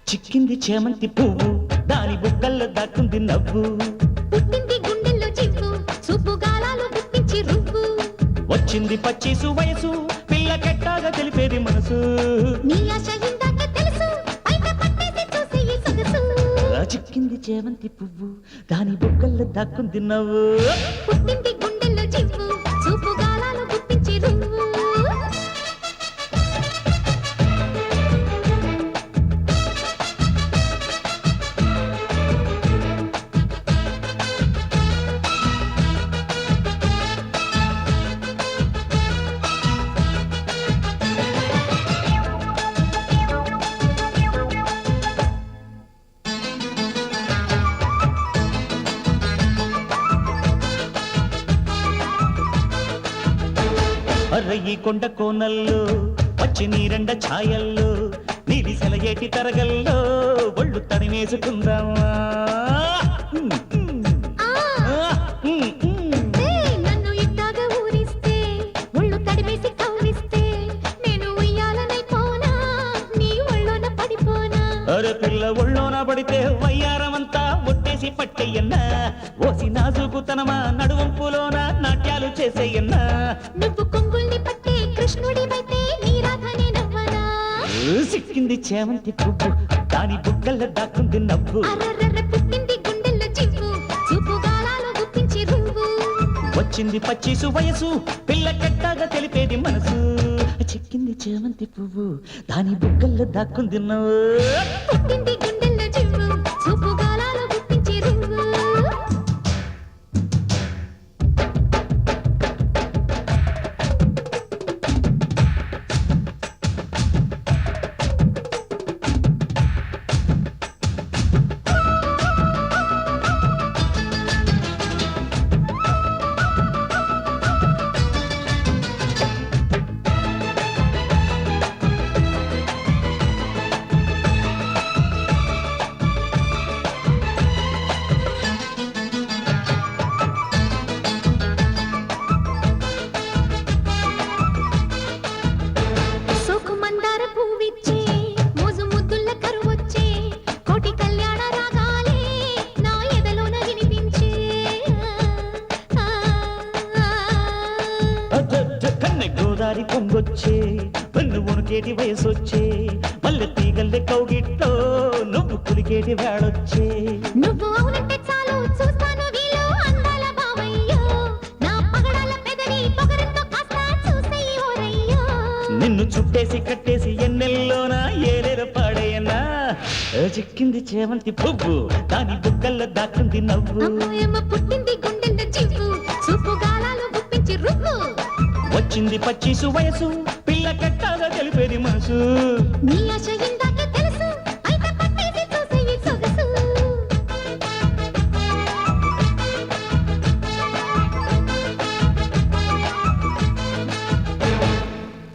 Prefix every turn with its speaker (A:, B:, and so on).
A: చిక్కింది చేమంతి పువ్వు దాని బుగ్గల్లో దాక్కుంది నవ్వు
B: పుట్టింది గుండెల్లో చివ్వు చూపు గాలాలు గుప్పించి రువ్వు
A: వచ్చింది పచ్చిసు వయసు పిల్ల కెట్టాగా తెలిపేది మనసు
B: నీ ఆశ ఇందాకే తెలుసు బయట పట్టేసి చూసే ఈ సొగసు
A: చిక్కింది చేమంతి పువ్వు దాని బుగ్గల్లో దాక్కుంది నవ్వు
B: పుట్టింది గుండెల్లో చివ్వు చూపు గాలాలు గుప్పించి రువ్వు
A: అర్రయ్యి కొండ కోనల్లో వచ్చి నీరెండ ఛాయల్లో నీలిసెల ఏటి తరగల్లో ఒళ్ళు తడిమేసుకుందామా
B: నన్ను ఇట్టాగా ఊరిస్తే ఒళ్ళు తడిమేసి కౌలిస్తే నేను ఉయ్యాలనైపోనా నీ ఒళ్ళోన పడిపోనా
A: అరే పిల్ల ఒళ్ళోన పడితే వయ్యారమంతా ఒట్టేసి పట్టేయన్నా ఓసి నాజుకుతనమా నడువంపులోన నాట్యాలు చేసేయన్నా
B: నువ్వు కొంగుల్ని పట్టే కృష్ణుడివైతే నీ రాధనే నవ్వనా
A: సిక్కింది చేమంతి పువ్వు దాని బుగ్గల్లో దాక్కుంది నవ్వు
B: అర్రర్ర పుట్టింది గుండెల్లో చివ్వు చూపు గాలాలు గుప్పించి రువ్వు
A: వచ్చింది పచ్చిసు వయసు పిల్ల కట్టాగా తెలిపేది మనసు చిక్కింది చేమంతి పువ్వు దాని బుగ్గల్లో దాక్కుంది నవ్వు
B: పుట్టింది గుండెల్లో చివ్వు చూపు గాలాలు గుప్పించి రువ్వు సోకు మందార పువ్విచ్చే మోజు ముద్దుల కరువొచ్చే కోటి కళ్యాణ రాగాలే నా ఎదలోన వినిపించే
A: కన్నె గోదారి పొంగొచ్చే వెన్ను వణుకేటి వయసొచ్చే మల్లె తీగల్లె కౌగిట్లో నువ్వు కులికేటి వేళొచ్చే
B: నువ్వు అవునంటే చాలు చూస్తాను వీలు అందాల బావయ్యో నా పగడాల పెదవి పొగరంతో కాస్త చూసేయి ఓరయ్యో
A: నిన్ను చుట్టేసి కట్టేసి ఎన్నెల్లోనా ఏలేర పాడేయనా చిక్కింది చేమంతి పువ్వు దాని బుగ్గల్లో దాక్కుంది నవ్వు
B: అమ్మాయమ్మ పుట్టింది గుండెల్లో చివ్వు చూపు గాలాలు గుప్పించి రువ్వు
A: వచ్చింది పచ్చిసు వయసు పిల్ల కట్టాగా తెలిపేది మనసు
B: నీ ఆశ